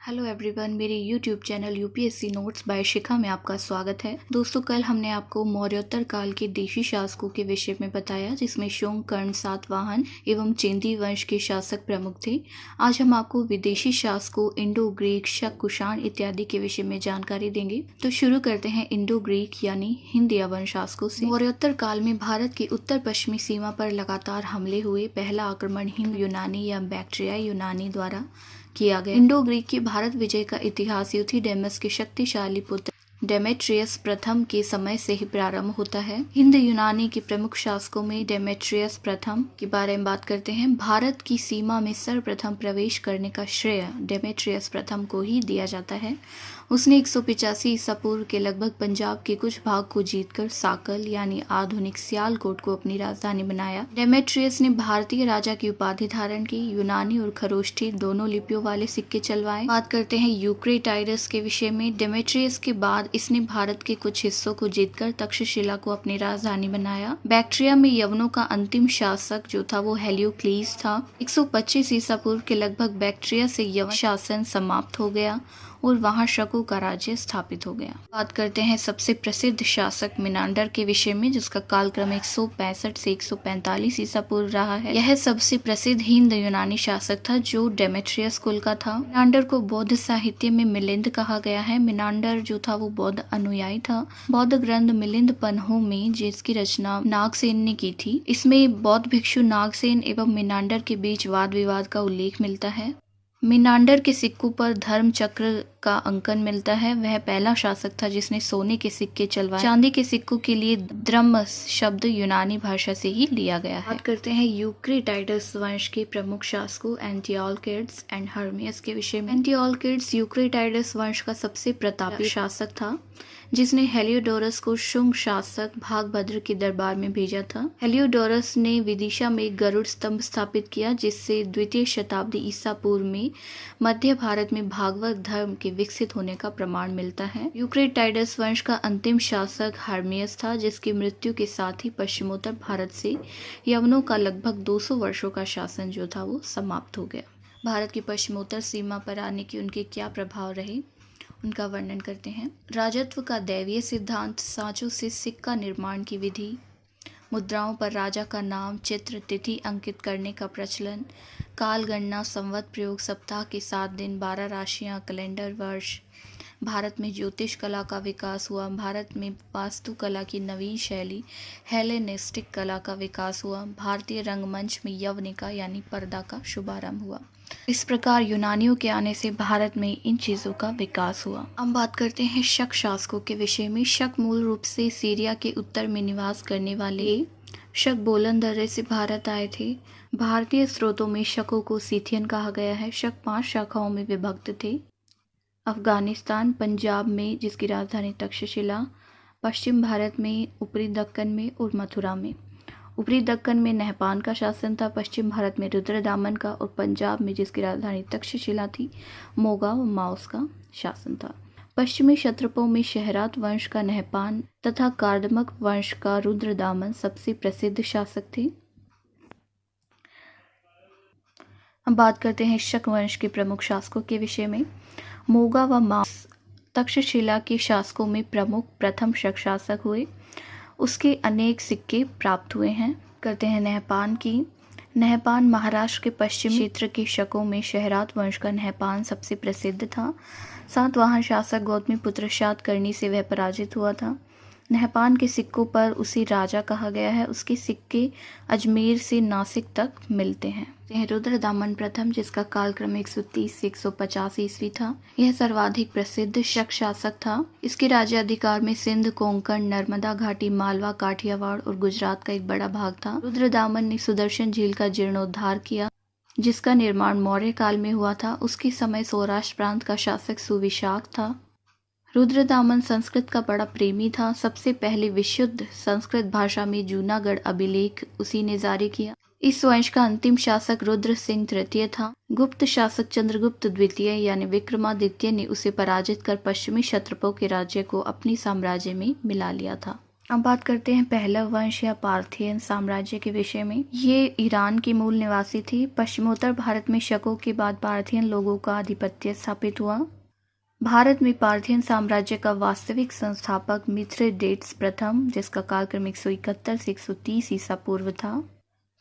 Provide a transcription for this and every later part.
Hello everyone, मेरे YouTube channel UPSC notes by Shikha में आपका स्वागत है। दोस्तों, कल हमने आपको मौर्योत्तर काल के देशी शासकों के विषय में बताया, जिसमें शुंग, कर्ण, सातवाहन एवं चेंदी वंश के शासक प्रमुख थे। आज हम आपको विदेशी शासकों इंडो ग्रीक, शक, कुषाण इत्यादि के विषय में जानकारी देंगे। तो शुरू करते हैं इंडो ग्रीक यानी हिंद यवन शासकों से। मौर्योत्तर काल में भारत की उत्तर पश्चिमी सीमा पर लगातार हमले हुए। पहला आक्रमण हिंद यूनानी या बैक्ट्रियाई यूनानी द्वारा किया गया। इंडो ग्रीक की भारत विजय का इतिहास यूथिडेमस के शक्तिशाली पुत्र डेमेट्रियस प्रथम के समय से ही प्रारंभ होता है। हिंद यूनानी के प्रमुख शासकों में डेमेट्रियस प्रथम के बारे में बात करते हैं। भारत की सीमा में सर्वप्रथम प्रवेश करने का श्रेय डेमेट्रियस प्रथम को ही दिया जाता है। उसने 185 ईसा पूर्व के लगभग पंजाब के कुछ भाग को जीतकर साकल यानी आधुनिक सियालकोट को अपनी राजधानी बनाया। डेमेट्रियस ने भारतीय राजा की उपाधि धारण की। यूनानी और खरोष्ठी दोनों लिपियों वाले सिक्के चलवाए। बात करते हैं यूक्रेटाइडस के विषय में। डेमेट्रियस के बाद इसने भारत के कुछ हिस्सों को जीतकर तक्षशिला को अपनी राजधानी बनाया। बैक्ट्रिया में यवनों का अंतिम शासक जो था वो हेलियोक्लीस था। 125 ईसा पूर्व के लगभग बैक्ट्रिया से यवन शासन समाप्त हो गया और वहां शकों का राज्य स्थापित हो गया। बात करते हैं सबसे प्रसिद्ध शासक मिनांडर के विषय में, जिसका कालक्रम 165 से 145 ईसा पूर्व रहा है। यह सबसे प्रसिद्ध हिंद यूनानी शासक था जो डेमेट्रियस कुल का था। मिनांडर को बौद्ध साहित्य में मिलिंद कहा गया है। मिनांडर जो था वो बौद्ध अनुयायी था। बौद्ध ग्रंथ मिलिंद पन्हों में जिसकी रचना नागसेन ने की थी, इसमें बौद्ध भिक्षु नागसेन एवं मिनांडर के बीच वाद विवाद का उल्लेख मिलता है। मिनांडर के सिक्कों पर धर्म चक्र का अंकन मिलता है। वह पहला शासक था जिसने सोने के सिक्के चलवाए। चांदी के सिक्कों के लिए द्रम शब्द यूनानी भाषा से ही लिया गया है। बात करते हैं यूक्रेटाइडस वंश के प्रमुख शासकों एंटिओलकिड्स एंड हर्मियस के विषय में। एंटिओलकिड्स यूक्रेटाइडस वंश का सबसे प्रतापी शासक था, जिसने हेलियोडोरस को शुंग शासक भागभद्र के दरबार में भेजा था। हेलियोडोरस ने विदिशा में गरुड़ स्तंभ स्थापित किया, जिससे द्वितीय शताब्दी ईसा पूर्व में मध्य भारत में भागवत धर्म के विकसित होने का प्रमाण मिलता है। यूक्रेटाइडस वंश का अंतिम शासक हर्मियस था, जिसकी मृत्यु के साथ ही पश्चिमोत्तर भारत से यवनों का लगभग 200 वर्षों का शासन जो था वो समाप्त हो गया। भारत की पश्चिमोत्तर सीमा पर आने के उनके क्या प्रभाव रहे, उनका वर्णन करते हैं। राजत्व का दैवीय सिद्धांत, सांचों से सिक्का निर्माण की विधि, मुद्राओं पर राजा का नाम, चित्र, तिथि अंकित करने का प्रचलन, काल गणना, संवत प्रयोग, सप्ताह के 7 दिन, 12 राशियां, कैलेंडर वर्ष। भारत में ज्योतिष कला का विकास हुआ। भारत में वास्तुकला की नवीन शैली हेलेनिस्टिक कला का विकास हुआ। भारतीय रंगमंच में यवनिका यानी पर्दा का शुभारंभ हुआ। इस प्रकार यूनानियों के आने से भारत में इन चीज़ों का विकास हुआ। अब बात करते हैं शक शासकों के विषय में। शक मूल रूप से सीरिया के उत्तर में निवास करने वाले शक बोलन दर्रे से भारत आए थे। भारतीय स्रोतों में शकों को सीथियन कहा गया है। शक 5 शाखाओं में विभक्त थे। अफगानिस्तान, पंजाब में जिसकी राजधानी तक्षशिला, पश्चिम भारत में, ऊपरी दक्कन में और मथुरा में। ऊपरी दक्कन में नहपान का शासन था, पश्चिम भारत में रुद्रदामन का और पंजाब में जिसकी राजधानी तक्षशिला थी, मोगा व माउस का शासन था। पश्चिमी क्षत्रपों में शहरात वंश का नहपान तथा कार्दमक वंश का रुद्रदामन सबसे प्रसिद्ध शासक थे। हम बात करते हैं शक वंश के प्रमुख शासकों के विषय में। मोगा व माउस तक्षशिला के शासकों में प्रमुख प्रथम शक शासक हुए। उसके अनेक सिक्के प्राप्त हुए हैं। करते हैं नहपान की। नहपान महाराष्ट्र के पश्चिम क्षेत्र के शकों में शहरात वंश का नहपान सबसे प्रसिद्ध था। सातवाहन शासक गौतमीपुत्र शातकर्णी से वह पराजित हुआ था। नहपान के सिक्कों पर उसे राजा कहा गया है। उसके सिक्के अजमेर से नासिक तक मिलते हैं। रुद्रदामन प्रथम, जिसका कालक्रम 130 से 150 ईस्वी था, यह सर्वाधिक प्रसिद्ध शक शासक था। इसके राज्याधिकार में सिंध, कोंकण, नर्मदा घाटी, मालवा, काठियावाड़ और गुजरात का एक बड़ा भाग था। रुद्रदामन ने सुदर्शन झील का जीर्णोद्धार किया, जिसका निर्माण मौर्य काल में हुआ था। उसके समय सौराष्ट्र प्रांत का शासक सुविशाख था। रुद्रदामन संस्कृत का बड़ा प्रेमी था। सबसे पहले विशुद्ध संस्कृत भाषा में जूनागढ़ अभिलेख उसी ने जारी किया। इस वंश का अंतिम शासक रुद्र सिंह तृतीय था। गुप्त शासक चंद्रगुप्त द्वितीय यानी विक्रमादित्य ने उसे पराजित कर पश्चिमी क्षत्रपों के राज्य को अपनी साम्राज्य में मिला लिया था। अब बात करते हैं पहलव वंश या पार्थियन साम्राज्य के विषय में। ये ईरान के मूल निवासी थी। पश्चिमोत्तर भारत में शकों के बाद पार्थियन लोगों का आधिपत्य स्थापित हुआ। भारत में पार्थियन साम्राज्य का वास्तविक संस्थापक मिथ्रेडेट्स प्रथम, जिसका कालक्रम 171 से 130 ईसा पूर्व था।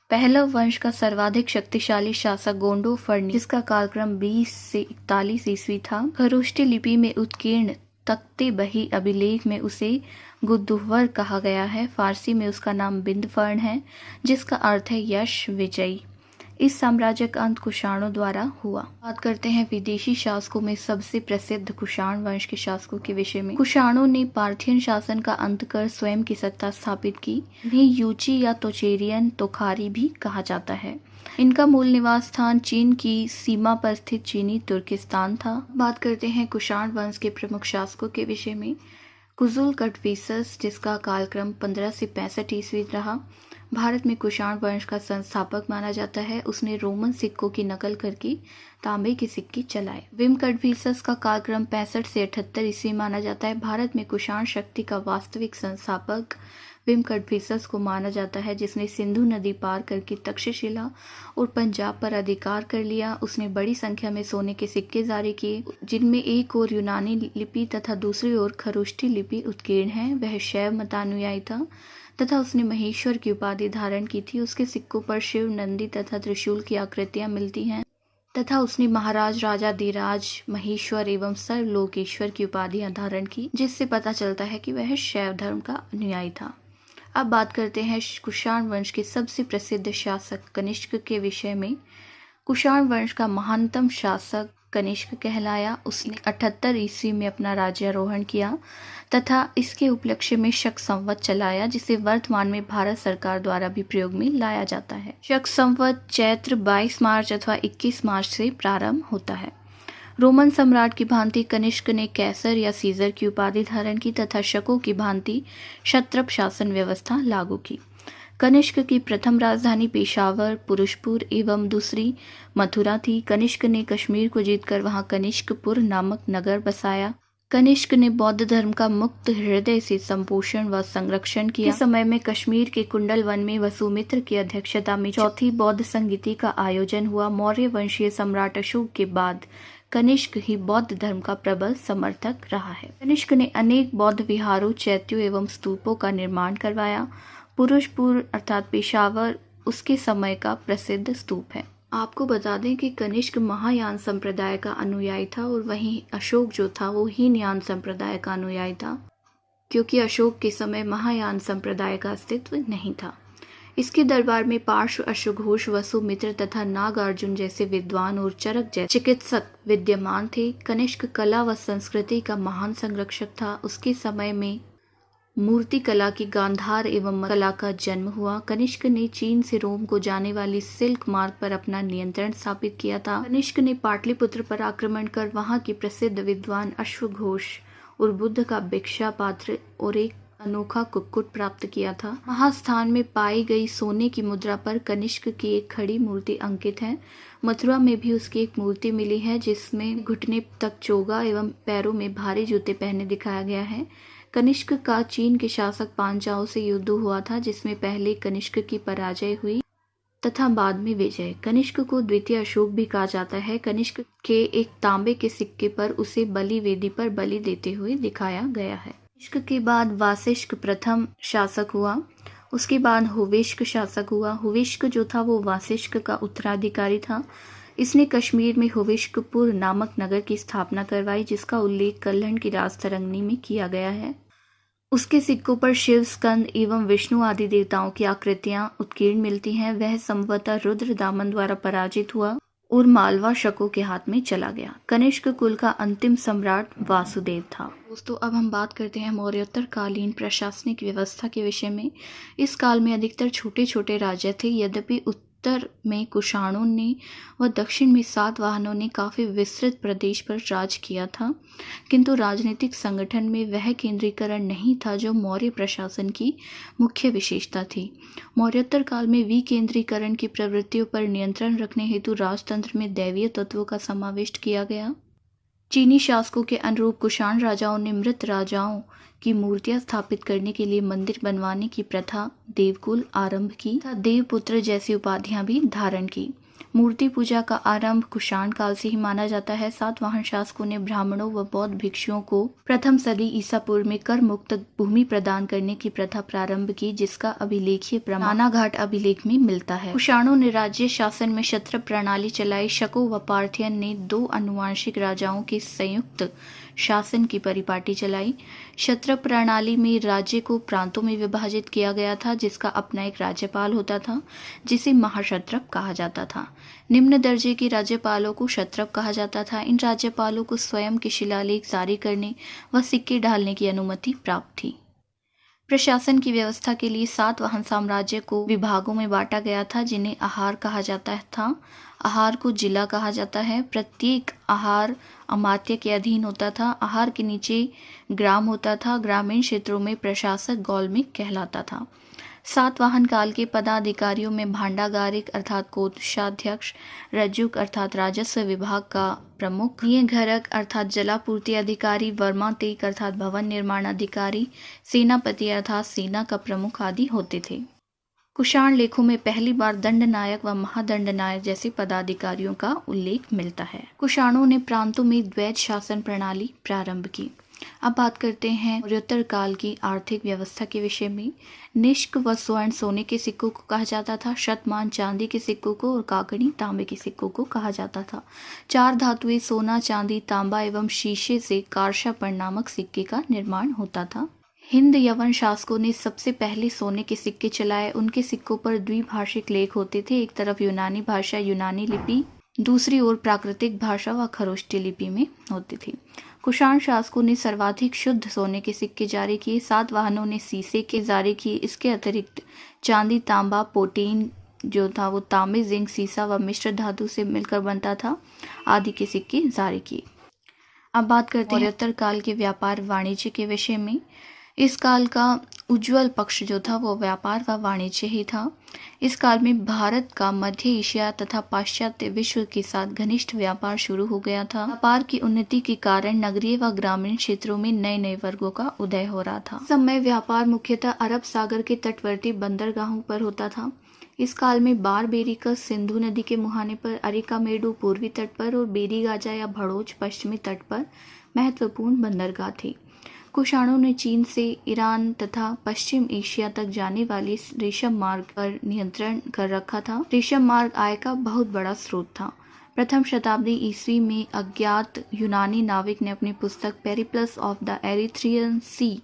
पहलव वंश का सर्वाधिक शक्तिशाली शासक गोंडो फर्नी, जिसका कालक्रम 20 से 41 ईस्वी था। खरोष्ठी लिपि में उत्कीर्ण तख्ते बही अभिलेख में उसे गुद्दुहवर कहा गया है। फारसी में उसका नाम बिंदफर्ण है, जिसका अर्थ है यश, विजयी। इस साम्राज्य का अंत कुषाणों द्वारा हुआ। बात करते हैं विदेशी शासकों में सबसे प्रसिद्ध कुषाण वंश के शासकों के विषय में। कुषाणों ने पार्थियन शासन का अंत कर स्वयं की सत्ता स्थापित की। इन्हें यूची या तोचेरियन तोखारी भी कहा जाता है। इनका मूल निवास स्थान चीन की सीमा पर स्थित चीनी तुर्किस्तान था। बात करते हैं कुषाण वंश के प्रमुख शासकों के विषय में। कुजुल कटफिसस, जिसका कालक्रम 15 से 65 ईस्वी रहा, भारत में कुषाण वंश का संस्थापक माना जाता है। उसने रोमन सिक्कों की नकल करके तांबे के सिक्के चलाए। विम कटफिसस का कालक्रम 65 से 78 ईस्वी माना जाता है। भारत में कुषाण शक्ति का वास्तविक संस्थापक विम कटफिसस को माना जाता है, जिसने सिंधु नदी पार करके तक्षशिला और पंजाब पर अधिकार कर लिया। उसने बड़ी संख्या में सोने के सिक्के जारी किए, जिनमें एक ओर यूनानी लिपि तथा दूसरी ओर खरोष्ठी लिपि उत्कीर्ण है। वह शैव मतानुयायी था तथा उसने महेश्वर की उपाधि धारण की थी। उसके सिक्कों पर शिव, नंदी तथा त्रिशूल की आकृतियां मिलती हैं तथा उसने महाराज, राजाधिराज, महेश्वर एवं सर्वलोकेश्वर की उपाधियां धारण की, जिससे पता चलता है कि वह शैव धर्म का अनुयायी था। अब बात करते हैं कुषाण वंश के सबसे प्रसिद्ध शासक कनिष्क के विषय में। कुषाण वंश का महानतम शासक कनिष्क कहलाया। उसने 78 ईस्वी में अपना राज्यारोहण किया तथा इसके उपलक्ष्य में शक संवत चलाया, जिसे वर्तमान में भारत सरकार द्वारा भी प्रयोग में लाया जाता है। शक संवत चैत्र 22 मार्च अथवा 21 मार्च से प्रारंभ होता है। रोमन सम्राट की भांति कनिष्क ने कैसर या सीजर की उपाधि धारण की तथा शकों की भांति क्षत्रप शासन व्यवस्था लागू की। कनिष्क की प्रथम राजधानी पेशावर, पुरुषपुर एवं दूसरी मथुरा थी। कनिष्क ने कश्मीर को जीतकर वहां कनिष्कपुर नामक नगर बसाया। कनिष्क ने बौद्ध धर्म का मुक्त हृदय से संपोषण व संरक्षण किया। इस समय में कश्मीर के कुंडल वन में वसुमित्र की अध्यक्षता में चौथी बौद्ध संगीति का आयोजन हुआ। मौर्य वंशीय सम्राट अशोक के बाद कनिष्क ही बौद्ध धर्म का प्रबल समर्थक रहा है। कनिष्क ने अनेक बौद्ध विहारों, चैत्यों एवं स्तूपों का निर्माण करवाया। पुरुषपुर अर्थात पेशावर उसके समय का प्रसिद्ध स्तूप है। आपको बता दें कि कनिष्क महायान संप्रदाय का अनुयायी था और वहीं अशोक जो था वो हीनयान संप्रदाय का अनुयायी था, क्योंकि अशोक के समय महायान संप्रदाय का अस्तित्व नहीं था। इसके दरबार में पार्श्व अश्वघोष, वसुमित्र तथा नागार्जुन जैसे विद्वान और चरक जैसे चिकित्सक विद्यमान थे। कनिष्क कला व संस्कृति का महान संरक्षक था। उसके समय में मूर्ति कला की गांधार एवं कला का जन्म हुआ। कनिष्क ने चीन से रोम को जाने वाली सिल्क मार्ग पर अपना नियंत्रण स्थापित किया था। कनिष्क ने पाटलिपुत्र पर आक्रमण कर वहां के प्रसिद्ध विद्वान अश्वघोष और बुद्ध का भिक्षा पात्र और एक अनोखा कुक्कुट प्राप्त किया था। महास्थान में पाई गई सोने की मुद्रा पर कनिष्क की एक खड़ी मूर्ति अंकित है। मथुरा में भी उसकी एक मूर्ति मिली है, जिसमें घुटने तक चोगा एवं पैरों में भारी जूते पहने दिखाया गया है। कनिष्क का चीन के शासक पांचाओं से युद्ध हुआ था, जिसमें पहले कनिष्क की पराजय हुई तथा बाद में विजय। कनिष्क को द्वितीय अशोक भी कहा जाता है। कनिष्क के एक तांबे के सिक्के पर उसे बलि वेदी पर बलि देते हुए दिखाया गया है। कनिष्क के बाद वासिष्क प्रथम शासक हुआ। उसके बाद हुविष्क शासक हुआ। हुविष्क जो था वो वासिष्क का उत्तराधिकारी था। इसने कश्मीर में हुविष्कपुर नामक नगर की स्थापना करवाई, जिसका उल्लेख कल्हण की राजतरंगिणी में किया गया है। उसके सिक्कों पर शिव, स्कंद एवं विष्णु आदि देवताओं की आकृतियां उत्कीर्ण मिलती हैं। वह संभवतः रुद्र दामन द्वारा पराजित हुआ और मालवा शकों के हाथ में चला गया। कनिष्क कुल का अंतिम सम्राट वासुदेव था। दोस्तों, अब हम बात करते हैं मौर्योत्तर कालीन प्रशासनिक व्यवस्था के विषय में। इस काल में अधिकतर छोटे छोटे राज्य थे। यद्यपि उत्तर में कुषाणों ने व दक्षिण में सातवाहनों ने काफी विस्तृत प्रदेश पर राज किया था, किंतु राजनीतिक संगठन में वह केंद्रीकरण नहीं था जो मौर्य प्रशासन की मुख्य विशेषता थी। मौर्योत्तर काल में विकेंद्रीकरण की प्रवृत्तियों पर नियंत्रण रखने हेतु राजतंत्र में दैवीय तत्वों का समावेश किया गया। चीनी शासकों के अनुरूप कुषाण राजाओं ने मृत राजाओं की मूर्तियां स्थापित करने के लिए मंदिर बनवाने की प्रथा देवकुल आरंभ की तथा देवपुत्र जैसी उपाधियां भी धारण की। मूर्ति पूजा का आरंभ कुषाण काल से ही माना जाता है। सातवाहन शासकों ने ब्राह्मणों व बौद्ध भिक्षुओं को प्रथम सदी ईसा पूर्व में कर मुक्त भूमि प्रदान करने की प्रथा प्रारंभ की, जिसका अभिलेखीय प्रमाण नानाघाट अभिलेख में मिलता है। कुषाणों ने राज्य शासन में क्षत्र प्रणाली चलाई। शको व पार्थियन ने 2 आनुवंशिक राजाओं के संयुक्त शासन की परिपाटी चलाई। क्षत्र प्रणाली में राज्य को प्रांतों में विभाजित किया गया था, जिसका अपना एक राज्यपाल होता था जिसे महाक्षत्रप कहा जाता था। निम्न दर्जे के राज्यपालों को क्षत्रप कहा जाता था। इन राज्यपालों को स्वयं के शिलालेख जारी करने व सिक्के ढालने की अनुमति प्राप्त थी। प्रशासन की व्यवस्था के लिए सातवाहन साम्राज्य को विभागों में बांटा गया था, जिन्हें आहार कहा जाता था। आहार को जिला कहा जाता है। प्रत्येक आहार अमात्य के अधीन होता था। आहार के नीचे ग्राम होता था। ग्रामीण क्षेत्रों में प्रशासक गौलमिक कहलाता था। सातवाहन काल के पदाधिकारियों में भांडागारिक अर्थात कोषाध्यक्ष, रज्जुक अर्थात राजस्व विभाग का प्रमुख, नियघरक अर्थात जलापूर्ति अधिकारी, वर्मातेक अर्थात भवन निर्माण अधिकारी, सेनापति अर्थात सेना का प्रमुख आदि होते थे। कुषाण लेखों में पहली बार दंडनायक व महादंडनायक जैसे पदाधिकारियों का उल्लेख मिलता है। कुषाणों ने प्रांतों में द्वैत शासन प्रणाली प्रारंभ की। अब बात करते हैं मौर्योत्तर काल की आर्थिक व्यवस्था के विषय में। निष्क व स्वर्ण सोने के सिक्कों को कहा जाता था। शतमान चांदी के सिक्कों को और काकड़ी तांबे के सिक्कों को कहा जाता था। 4 धातुएं सोना, चांदी, तांबा एवं शीशे से कारशापण नामक सिक्के का निर्माण होता था। हिंद यवन शासकों ने सबसे पहले सोने के सिक्के चलाए। उनके सिक्कों पर द्विभाषिक लेख होते थे। एक तरफ यूनानी भाषा यूनानी लिपि, दूसरी ओर प्राकृतिक भाषा व खरोष्टी लिपि में होती थी। कुषाण शासकों ने सर्वाधिक शुद्ध सोने के सिक्के जारी किए। सातवाहनों ने सीसे के जारी किए। इसके अतिरिक्त चांदी, तांबा, पोटीन जो था वो तांबे, जिंक, सीसा व मिश्र धातु से मिलकर बनता था आदि के सिक्के जारी किए। अब बात करते हैं मौर्योत्तर काल के व्यापार वाणिज्य के विषय में। इस काल का उज्ज्वल पक्ष जो था वो व्यापार व वाणिज्य ही था। इस काल में भारत का मध्य एशिया तथा पाश्चात्य विश्व के साथ घनिष्ठ व्यापार शुरू हो गया था। व्यापार की उन्नति के कारण नगरीय व ग्रामीण क्षेत्रों में नए नए वर्गों का उदय हो रहा था। इस समय व्यापार मुख्यतः अरब सागर के तटवर्ती बंदरगाहों पर होता था। इस काल में बारबेरिकस सिंधु नदी के मुहाने पर, अरिकामेडु पूर्वी तट पर और बेरीगाजा या भड़ोच पश्चिमी तट पर महत्वपूर्ण बंदरगाह थे। कुषाणों ने चीन से ईरान तथा पश्चिम एशिया तक जाने वाले रेशम मार्ग पर नियंत्रण कर रखा था। रेशम मार्ग आय का बहुत बड़ा स्रोत था। प्रथम शताब्दी ईस्वी में अज्ञात यूनानी नाविक ने अपनी पुस्तक पेरिप्लस ऑफ द एरिथ्रियन सी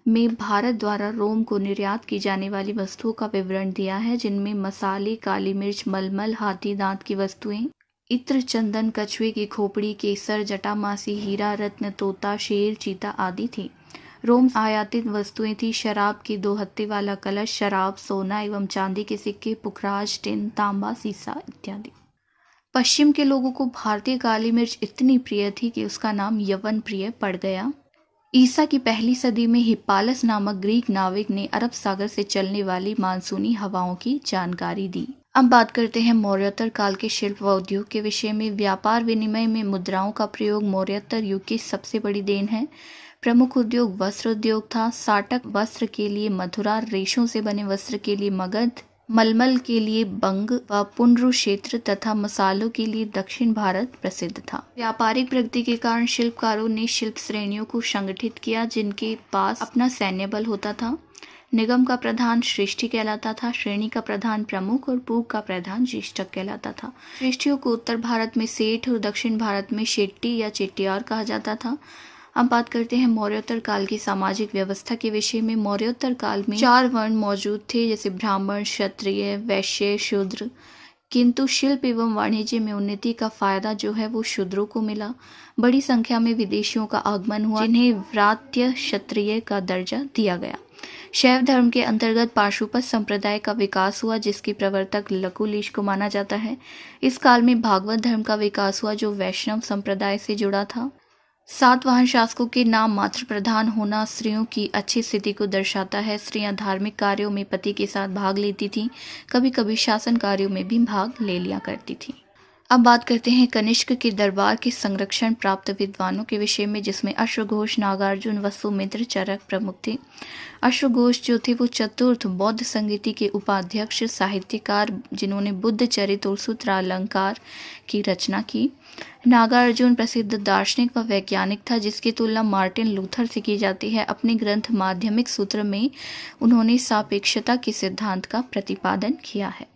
में भारत द्वारा रोम को निर्यात की जाने वाली वस्तुओं का विवरण दिया है, जिनमें मसाले, काली मिर्च, मलमल, हाथी दांत की वस्तुएं, इत्र, चंदन, कछुए की खोपड़ी, केसर, जटामासी, हीरा, रत्न, तोता, शेर, चीता आदि थी। रोम आयातित वस्तुएं थी शराब की 2 हत्थे वाला कलश, शराब, सोना एवं चांदी के सिक्के, पुखराज, टिन, तांबा, सीसा इत्यादि। पश्चिम के लोगों को भारतीय काली मिर्च इतनी प्रिय थी कि उसका नाम यवन प्रिय पड़ गया। ईसा की पहली सदी में हिप्पालस नामक ग्रीक नाविक ने अरब सागर से चलने वाली मानसूनी हवाओं की जानकारी दी। अब बात करते हैं मौर्योत्तर काल के शिल्प व उद्योग के विषय में। व्यापार विनिमय में मुद्राओं का प्रयोग मौर्योत्तर युग की सबसे बड़ी देन है। प्रमुख उद्योग वस्त्र उद्योग था। साटक वस्त्र के लिए मथुरा, रेशों से बने वस्त्र के लिए मगध, मलमल के लिए बंग व पुंड्र क्षेत्र तथा मसालों के लिए दक्षिण भारत प्रसिद्ध था। व्यापारिक प्रगति के कारण शिल्पकारों ने शिल्प श्रेणियों को संगठित किया, जिनके पास अपना सैन्य बल होता था। निगम का प्रधान श्रेष्ठी कहलाता था। श्रेणी का प्रधान प्रमुख और पूर्व का प्रधान ज्येष्ठक कहलाता था। श्रेष्ठियों को उत्तर भारत में सेठ और दक्षिण भारत में शेट्टी या चेट्टियार कहा जाता था। अब बात करते हैं मौर्योत्तर काल की सामाजिक व्यवस्था के विषय में। मौर्योत्तर काल में 4 वर्ण मौजूद थे, जैसे ब्राह्मण, क्षत्रिय, वैश्य, शूद्र। किंतु शिल्प एवं वाणिज्य में उन्नति का फायदा जो है वो शूद्रों को मिला। बड़ी संख्या में विदेशियों का आगमन हुआ, जिन्हें व्रात्य क्षत्रिय का दर्जा दिया गया। शैव धर्म के अंतर्गत पाशुपत संप्रदाय का विकास हुआ, जिसके प्रवर्तक लकुलिश को माना जाता है। इस काल में भागवत धर्म का विकास हुआ, जो वैष्णव संप्रदाय से जुड़ा था। सातवाहन शासकों के नाम मात्र प्रधान होना स्त्रियों की अच्छी स्थिति को दर्शाता है। स्त्रियां धार्मिक कार्यों में पति के साथ भाग लेती थीं, कभी कभी शासन कार्यों में भी भाग ले लिया करती थीं। अब बात करते हैं कनिष्क के दरबार के संरक्षण प्राप्त विद्वानों के विषय में, जिसमें अश्वघोष, नागार्जुन, वसुमित्र, चरक प्रमुख थे। अश्वघोष जो थे वो चतुर्थ बौद्ध संगीति के उपाध्यक्ष साहित्यकार, जिन्होंने बुद्ध चरित और सूत्रालंकार की रचना की। नागार्जुन प्रसिद्ध दार्शनिक व वैज्ञानिक था, जिसकी तुलना मार्टिन लूथर से की जाती है। अपने ग्रंथ माध्यमिक सूत्र में उन्होंने सापेक्षता के सिद्धांत का प्रतिपादन किया है।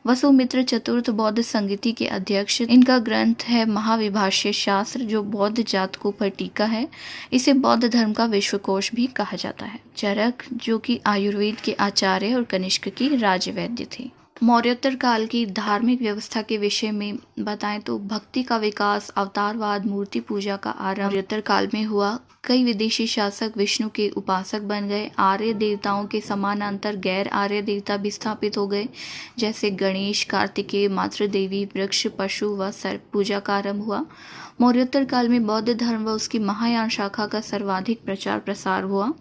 वसुमित्र चतुर्थ बौद्ध संगीति के अध्यक्ष। इनका ग्रंथ है महाविभाष्य शास्त्र, जो बौद्ध जातकों पर टीका है। इसे बौद्ध धर्म का विश्वकोश भी कहा जाता है। चरक जो कि आयुर्वेद के आचार्य और कनिष्क की राजवैद्य थे। मौर्योत्तर काल की धार्मिक व्यवस्था के विषय में बताएं तो भक्ति का विकास, अवतारवाद, मूर्ति पूजा का आरंभ मौर्योत्तर काल में हुआ। कई विदेशी शासक विष्णु के उपासक बन गए। आर्य देवताओं के समानांतर गैर आर्य देवता भी स्थापित हो गए, जैसे गणेश, कार्तिकेय, मातृदेवी, वृक्ष, पशु व सर्प पूजा का आरंभ हुआ। मौर्योत्तर काल में बौद्ध धर्म व उसकी महायान शाखा का सर्वाधिक प्रचार प्रसार हुआ।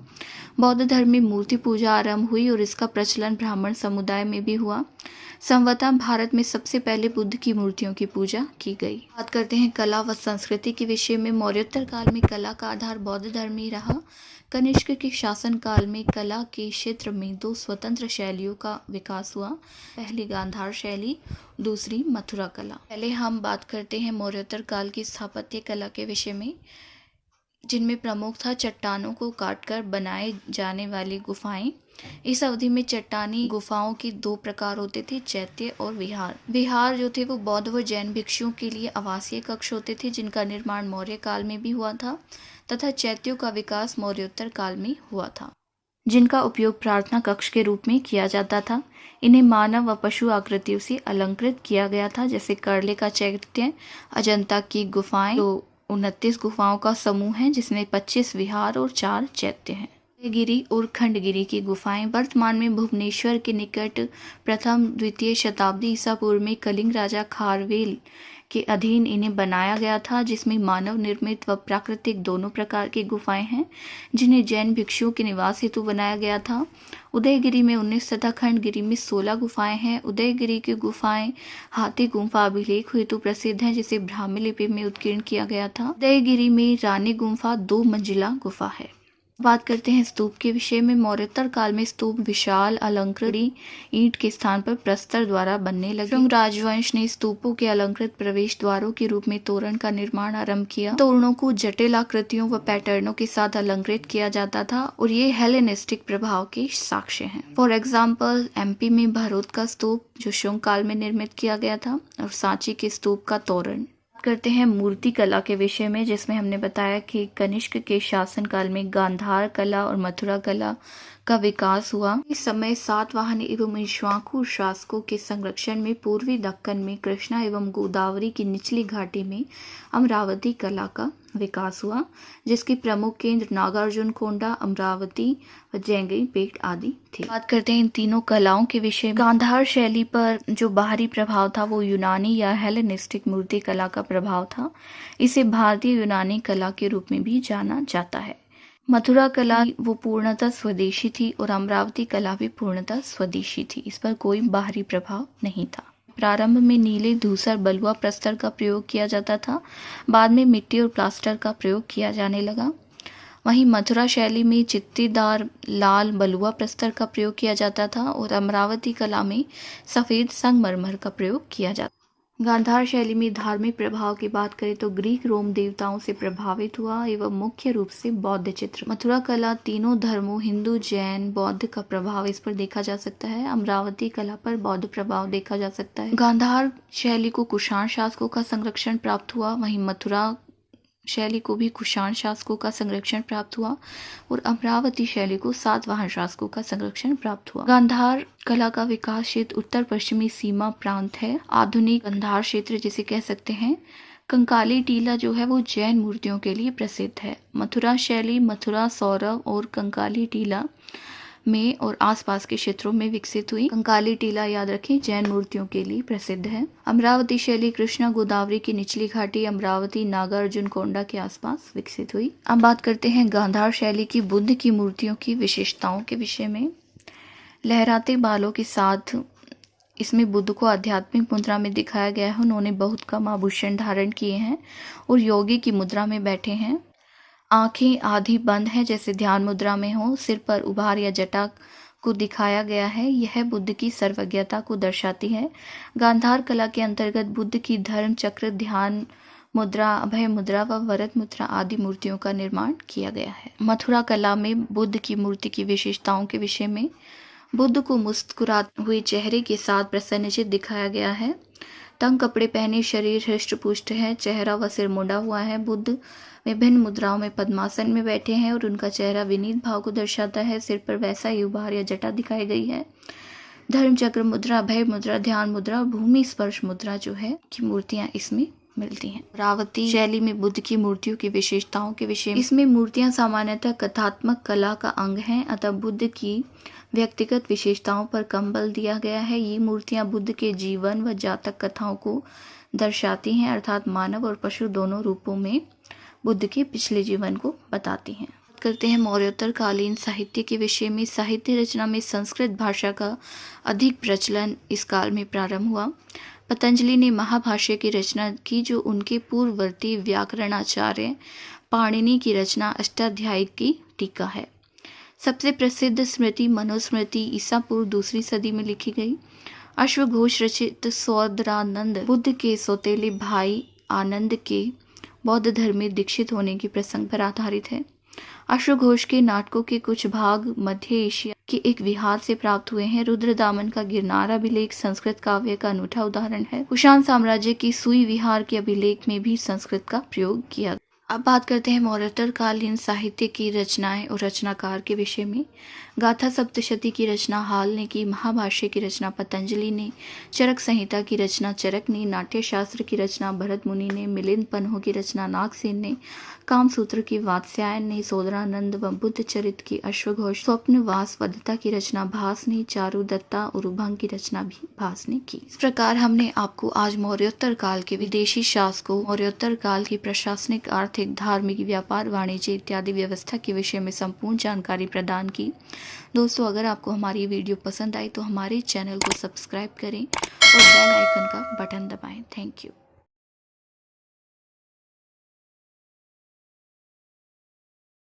बौद्ध धर्म में मूर्ति पूजा आरंभ हुई और इसका प्रचलन ब्राह्मण समुदाय में भी हुआ। संवतः भारत में सबसे पहले बुद्ध की मूर्तियों की पूजा की गई। बात करते हैं कला व संस्कृति के विषय में। मौर्योत्तर काल में कला का आधार बौद्ध धर्म ही रहा। कनिष्क के शासन काल में कला के क्षेत्र में दो स्वतंत्र शैलियों का विकास हुआ। पहली गांधार शैली, दूसरी मथुरा कला। पहले हम बात करते हैं मौर्योत्तर काल की स्थापत्य कला के विषय में, जिनमें प्रमुख था चट्टानों को काटकर बनाए जाने वाली गुफाएं। इस अवधि में चट्टानी गुफाओं के दो प्रकार होते थे, चैत्य और विहार। विहार जो थे वो बौद्ध व जैन भिक्षुओं के लिए आवासीय कक्ष होते थे, जिनका निर्माण मौर्य काल में भी हुआ था, तथा चैत्यों का विकास मौर्योत्तर काल में हुआ था, जिनका उपयोग प्रार्थना कक्ष के रूप में किया जाता था। इन्हें मानव व पशु आकृतियों से अलंकृत किया गया था, जैसे करले का चैत्य, अजंता की गुफाएं, तो 29 गुफाओं का समूह है, जिसमें 25 विहार और 4 चैत्य हैं। गिरी और खंडगिरी की गुफाएं वर्तमान में भुवनेश्वर के निकट प्रथम द्वितीय शताब्दी ईसा पूर्व में कलिंग राजा खारवेल के अधीन इन्हें बनाया गया था, जिसमें मानव निर्मित व प्राकृतिक दोनों प्रकार की गुफाएं हैं, जिन्हें जैन भिक्षुओं के निवास हेतु बनाया गया था। उदयगिरी में 19 तथा खंडगिरी में 16 गुफाएं हैं। उदयगिरी की गुफाएं हाथी गुम्फा अभिलेख हेतु प्रसिद्ध हैं, जिसे ब्राह्मी लिपि में उत्कीर्ण किया गया था। उदयगिरी में रानी गुम्फा 2 मंजिला गुफा है। बात करते हैं स्तूप के विषय में। मौर्योत्तर काल में स्तूप विशाल अलंकृत ईंट के स्थान पर प्रस्तर द्वारा बनने लगे। शुंग राजवंश ने स्तूपों के अलंकृत प्रवेश द्वारों के रूप में तोरण का निर्माण आरंभ किया। तोरणों को जटिल आकृतियों व पैटर्नों के साथ अलंकृत किया जाता था और ये हेलेनिस्टिक प्रभाव के साक्ष्य हैं। फॉर एग्जाम्पल एमपी में भरोत का स्तूप जो शुंग काल में निर्मित किया गया था, और सांची के स्तूप का तोरण। करते हैं मूर्ति कला के विषय में, जिसमें हमने बताया कि कनिष्क के शासनकाल में गांधार कला और मथुरा कला का विकास हुआ। इस समय सातवाहन एवं इक्ष्वाकु शासकों के संरक्षण में पूर्वी दक्कन में कृष्णा एवं गोदावरी की निचली घाटी में अमरावती कला का विकास हुआ, जिसके प्रमुख केंद्र नागार्जुन कोंडा, अमरावती व जैंगई पेट आदि थे। बात करते हैं इन तीनों कलाओं के विषय में। गांधार शैली पर जो बाहरी प्रभाव था वो यूनानी या हेलेनिस्टिक मूर्ति कला का प्रभाव था। इसे भारतीय यूनानी कला के रूप में भी जाना जाता है। मथुरा कला वो पूर्णतः स्वदेशी थी और अमरावती कला भी पूर्णतः स्वदेशी थी। इस पर कोई बाहरी प्रभाव नहीं था। प्रारंभ में नीले, धूसर, बलुआ प्रस्तर का प्रयोग किया जाता था। बाद में मिट्टी और प्लास्टर का प्रयोग किया जाने लगा। वहीं मथुरा शैली में चित्तीदार लाल बलुआ प्रस्तर का प्रयोग किया जाता था और अमरावती कला में सफेद संगमरमर का प्रयोग किया जाता। गांधार शैली में धार्मिक प्रभाव की बात करें तो ग्रीक रोम देवताओं से प्रभावित हुआ एवं मुख्य रूप से बौद्ध चित्र। मथुरा कला तीनों धर्मों हिंदू, जैन, बौद्ध का प्रभाव इस पर देखा जा सकता है। अमरावती कला पर बौद्ध प्रभाव देखा जा सकता है। गांधार शैली को कुषाण शासकों का संरक्षण प्राप्त हुआ, वहीं मथुरा शैली को भी कुषाण शासकों का संरक्षण प्राप्त हुआ और अमरावती शैली को सातवाहन शासकों का संरक्षण प्राप्त हुआ। गांधार कला का विकास क्षेत्र उत्तर पश्चिमी सीमा प्रांत है। आधुनिक गांधार क्षेत्र जिसे कह सकते हैं। कंकाली टीला जो है वो जैन मूर्तियों के लिए प्रसिद्ध है। मथुरा शैली मथुरा, सौरव और कंकाली टीला में और आसपास के क्षेत्रों में विकसित हुई। कंकाली टीला याद रखें जैन मूर्तियों के लिए प्रसिद्ध है। अमरावती शैली कृष्णा गोदावरी की निचली घाटी अमरावती, नागार्जुन कोंडा के आसपास विकसित हुई। अब बात करते हैं गांधार शैली की बुद्ध की मूर्तियों की विशेषताओं के विषय में। लहराते बालों के साथ इसमें बुद्ध को आध्यात्मिक मुद्रा में दिखाया गया है। उन्होंने बहुत कम आभूषण धारण किए हैं और योगी की मुद्रा में बैठे हैं। आंखें आधी बंद हैं जैसे ध्यान मुद्रा में हो। सिर पर उभार या जटा को दिखाया गया है। यह बुद्ध की सर्वज्ञता को दर्शाती है। गांधार कला के अंतर्गत बुद्ध की धर्म चक्र, ध्यान मुद्रा, अभय मुद्रा व वरद मुद्रा आदि मूर्तियों का निर्माण किया गया है। मथुरा कला में बुद्ध की मूर्ति की विशेषताओं के विषय में बुद्ध को मुस्कुराते हुए चेहरे के साथ प्रसन्नचित्त दिखाया गया है। तंग कपड़े पहने, शरीर हृष्ट पुष्ट है, चेहरा व सिर मुड़ा हुआ है। बुद्ध विभिन्न मुद्राओं में पद्मासन में बैठे हैं और उनका चेहरा विनीत भाव को दर्शाता है। सिर पर वैसा ही उभार या जटा दिखाई गई है। धर्म चक्र मुद्रा, अभय मुद्रा, ध्यान मुद्रा और भूमि स्पर्श मुद्रा जो है की मूर्तियां इसमें मिलती हैं। रावती शैली में बुद्ध की मूर्तियों की विशेषताओं के विषय में इसमें मूर्तियां सामान्यतः कथात्मक कला का अंग हैं, अतः बुद्ध की व्यक्तिगत विशेषताओं पर कम बल दिया गया है। ये मूर्तियां बुद्ध के जीवन व जातक कथाओं को दर्शाती हैं, अर्थात मानव और पशु दोनों रूपों में बुद्ध के पिछले जीवन को बताती हैं। करते हैं मौर्योत्तर कालीन साहित्य के विषय में। साहित्य रचना में संस्कृत भाषा का अधिक प्रचलन इस काल में प्रारंभ हुआ। पतंजलि ने महाभाष्य की रचना की, जो उनके पूर्ववर्ती व्याकरणाचार्य पाणिनि की रचना अष्टाध्यायी की टीका है। सबसे प्रसिद्ध स्मृति मनुस्मृति ईसा पूर्व 2वीं सदी में लिखी गई। अश्वघोष रचित सौदरानंद बुद्ध के सौतेले भाई आनंद के बौद्ध धर्म में दीक्षित होने के प्रसंग पर आधारित है। अश्वघोष के नाटकों के कुछ भाग मध्य एशिया के एक विहार से प्राप्त हुए हैं। रुद्रदामन का गिरनार अभिलेख संस्कृत काव्य का अनूठा उदाहरण है। कुषाण साम्राज्य की सुई विहार के अभिलेख में भी संस्कृत का प्रयोग किया। अब बात करते हैं मौर्योत्तर कालीन साहित्य की रचनाएं और रचनाकार के विषय में। गाथा सप्तशती की रचना हाल ने की, महाभाष्य की रचना पतंजलि ने, चरक संहिता की रचना चरक ने, नाट्य शास्त्र की रचना भरत मुनि ने, मिलिंद पन्हो की रचना नागसेन ने, कामसूत्र की वात्स्यायन ने, सोदरानंद व बुद्ध चरित की अश्वघोष, स्वप्न वासवदत्ता की रचना भास ने, चारुदत्ता और उभंग की रचना भी भास ने की। इस प्रकार हमने आपको आज मौर्योत्तर काल के विदेशी शासकों, मौर्योत्तर काल की प्रशासनिक, आर्थिक, धार्मिक, व्यापार, वाणिज्य इत्यादि व्यवस्था के विषय में संपूर्ण जानकारी प्रदान की। दोस्तों, अगर आपको हमारी वीडियो पसंद आई तो हमारे चैनल को सब्सक्राइब करें और बेल आइकन का बटन दबाएं। Thank you.